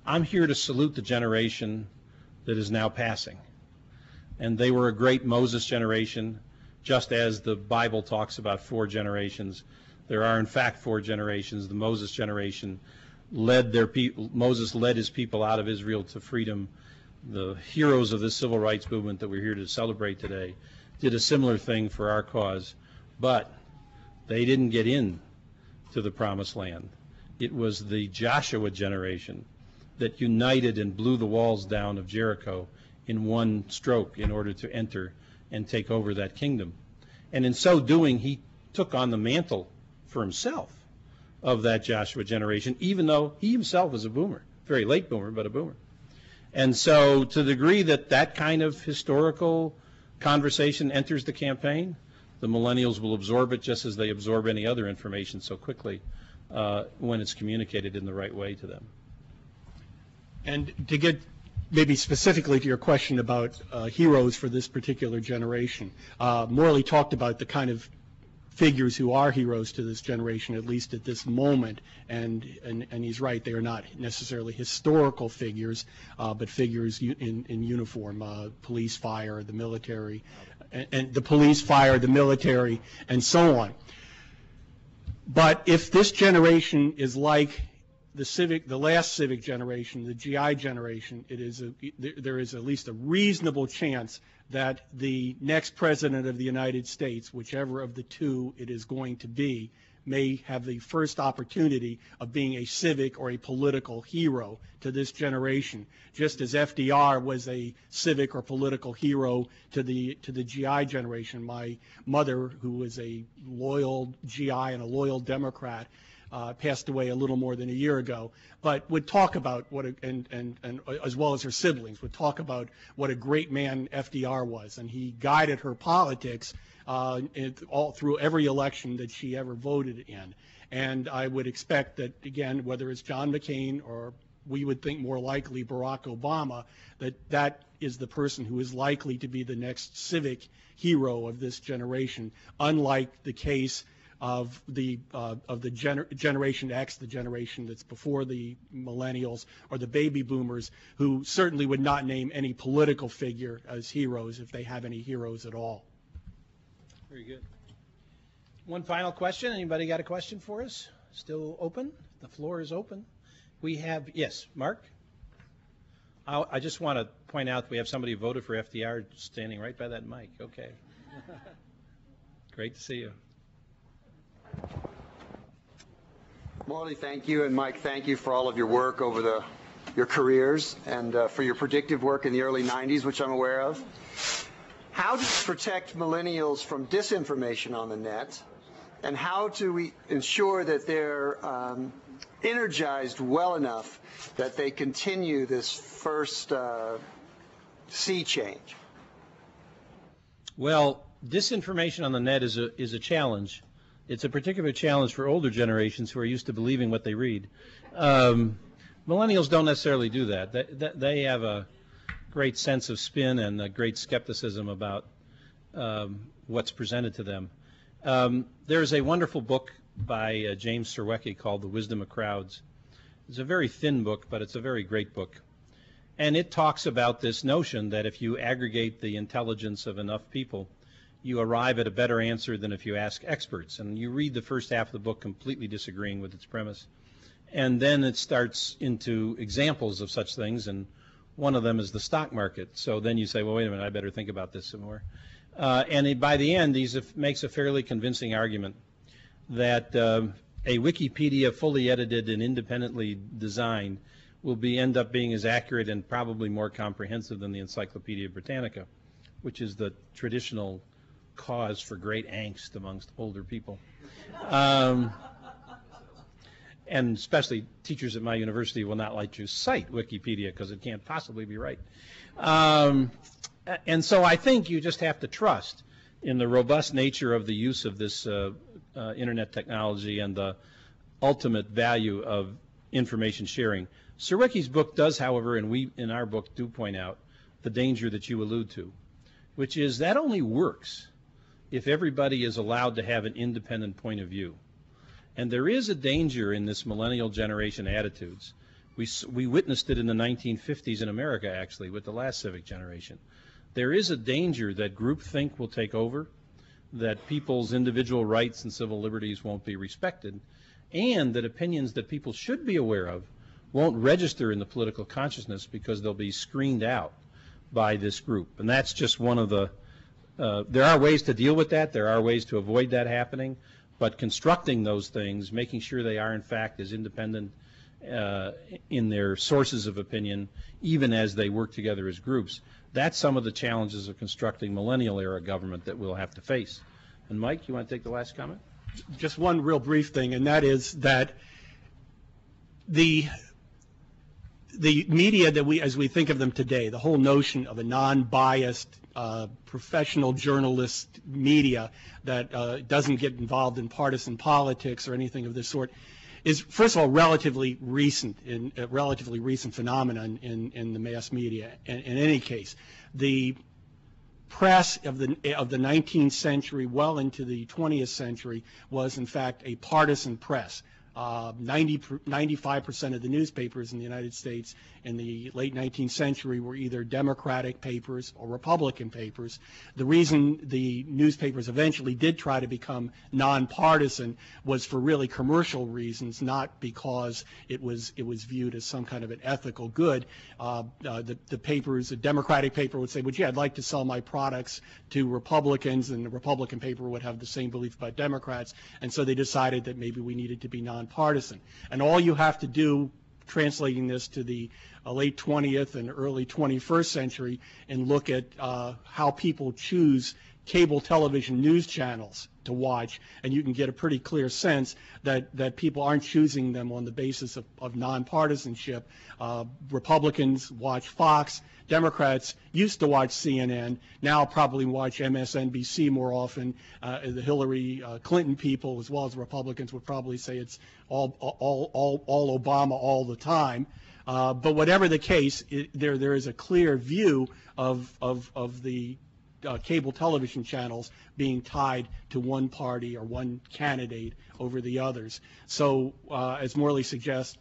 I'm here to salute the generation that is now passing. And they were a great Moses generation, just as the Bible talks about 4 generations. There are, in fact, 4 generations. The Moses generation Moses led his people out of Israel to freedom. The heroes of this civil rights movement that we're here to celebrate today did a similar thing for our cause, but they didn't get in to the promised land. It was the Joshua generation that united and blew the walls down of Jericho in one stroke in order to enter and take over that kingdom. And in so doing, he took on the mantle for himself of that Joshua generation, even though he himself was a boomer, very late boomer, but a boomer. And so to the degree that that kind of historical conversation enters the campaign, the millennials will absorb it just as they absorb any other information so quickly when it's communicated in the right way to them. And to get maybe specifically to your question about heroes for this particular generation, Morley talked about the kind of figures who are heroes to this generation, at least at this moment, and he's right, they are not necessarily historical figures, but figures in uniform, police, fire, the military, and the police, fire, the military, and so on. But if this generation is like the last civic generation, the GI generation, there is at least a reasonable chance that the next president of the United States, whichever of the two it is going to be, may have the first opportunity of being a civic or a political hero to this generation, just as FDR was a civic or political hero to the GI generation. My mother, who was a loyal GI and a loyal Democrat, passed away a little more than a year ago, but would talk about and as well as her siblings, would talk about what a great man FDR was, and he guided her politics all through every election that she ever voted in. And I would expect that, again, whether it's John McCain or we would think more likely Barack Obama, that is the person who is likely to be the next civic hero of this generation, unlike the case of the Generation X, the generation that's before the millennials or the baby boomers, who certainly would not name any political figure as heroes if they have any heroes at all. Very good. One final question. Anybody got a question for us? Still open? The floor is open. We have, yes, Mark? I just want to point out we have somebody who voted for FDR standing right by that mic. Okay. Great to see you. Morley, thank you, and Mike, thank you for all of your work over your careers and for your predictive work in the early 90s, which I'm aware of. How to protect millennials from disinformation on the net, and how do we ensure that they're energized well enough that they continue this first sea change? Well, disinformation on the net is a challenge. It's a particular challenge for older generations who are used to believing what they read. Millennials don't necessarily do that. They have a great sense of spin and a great skepticism about what's presented to them. There's a wonderful book by James Surowiecki called The Wisdom of Crowds. It's a very thin book, but it's a very great book. And it talks about this notion that if you aggregate the intelligence of enough people, you arrive at a better answer than if you ask experts. And you read the first half of the book completely disagreeing with its premise. And then it starts into examples of such things, and one of them is the stock market. So then you say, well, wait a minute, I better think about this some more. And by the end, he makes a fairly convincing argument that a Wikipedia fully edited and independently designed will end up being as accurate and probably more comprehensive than the Encyclopedia Britannica, which is the traditional cause for great angst amongst older people. And especially teachers at my university will not like to cite Wikipedia because it can't possibly be right. And so I think you just have to trust in the robust nature of the use of this internet technology and the ultimate value of information sharing. Surowiecki's book does, however, and we in our book do point out the danger that you allude to, which is that only works if everybody is allowed to have an independent point of view. And there is a danger in this millennial generation attitudes. We witnessed it in the 1950s in America, actually, with the last civic generation. There is a danger that groupthink will take over, that people's individual rights and civil liberties won't be respected, and that opinions that people should be aware of won't register in the political consciousness because they'll be screened out by this group. And that's just one of the there are ways to deal with that. There are ways to avoid that happening. But constructing those things, making sure they are in fact as independent in their sources of opinion, even as they work together as groups, that's some of the challenges of constructing millennial era government that we'll have to face. And Mike, you want to take the last comment? Just one real brief thing, and that is that the media that as we think of them today, the whole notion of a non-biased professional journalist media that doesn't get involved in partisan politics or anything of this sort is, first of all, relatively recent phenomenon in the mass media. In any case, the press of the 19th century well into the 20th century was in fact a partisan press. 95% of the newspapers in the United States in the late 19th century were either Democratic papers or Republican papers. The reason the newspapers eventually did try to become nonpartisan was for really commercial reasons, not because it was viewed as some kind of an ethical good. The papers, a Democratic paper would say, well, gee, I'd like to sell my products to Republicans, and the Republican paper would have the same belief about Democrats, and so they decided that maybe we needed to be nonpartisan. And all you have to do, translating this to the late 20th and early 21st century, and look at how people choose cable television news channels to watch, and you can get a pretty clear sense that people aren't choosing them on the basis of nonpartisanship. Republicans watch Fox. Democrats used to watch CNN, now probably watch MSNBC more often. The Hillary Clinton people, as well as Republicans, would probably say it's all Obama all the time. But whatever the case, there is a clear view of the cable television channels being tied to one party or one candidate over the others. So, as Morley suggests,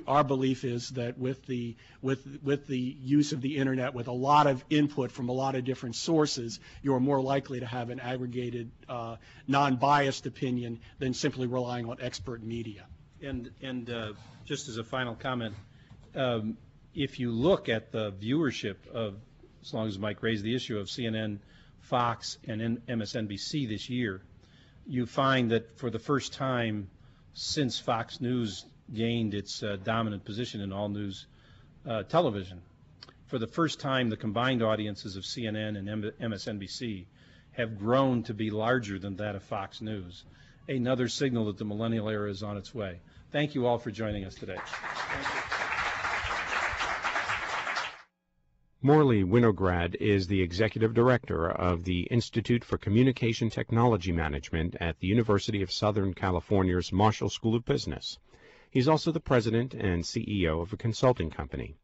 our belief is that with the use of the internet, with a lot of input from a lot of different sources, you're more likely to have an aggregated, non-biased opinion than simply relying on expert media. And just as a final comment, if you look at the viewership of, as long as Mike raised the issue of CNN, Fox, and MSNBC this year, you find that for the first time since Fox News gained its dominant position in all news television, for the first time the combined audiences of CNN and MSNBC have grown to be larger than that of Fox News. Another signal that the millennial era is on its way. Thank you all for joining us today. Thank you. Morley Winograd is the Executive Director of the Institute for Communication Technology Management at the University of Southern California's Marshall School of Business. He's also the President and CEO of a consulting company.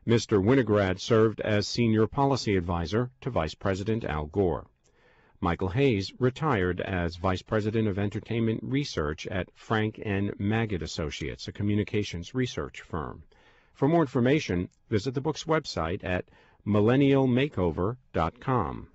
Mr. Winograd served as Senior Policy Advisor to Vice President Al Gore. Michael Hayes retired as Vice President of Entertainment Research at Frank N. Maggott Associates, a communications research firm. For more information, visit the book's website at millennialmakeover.com.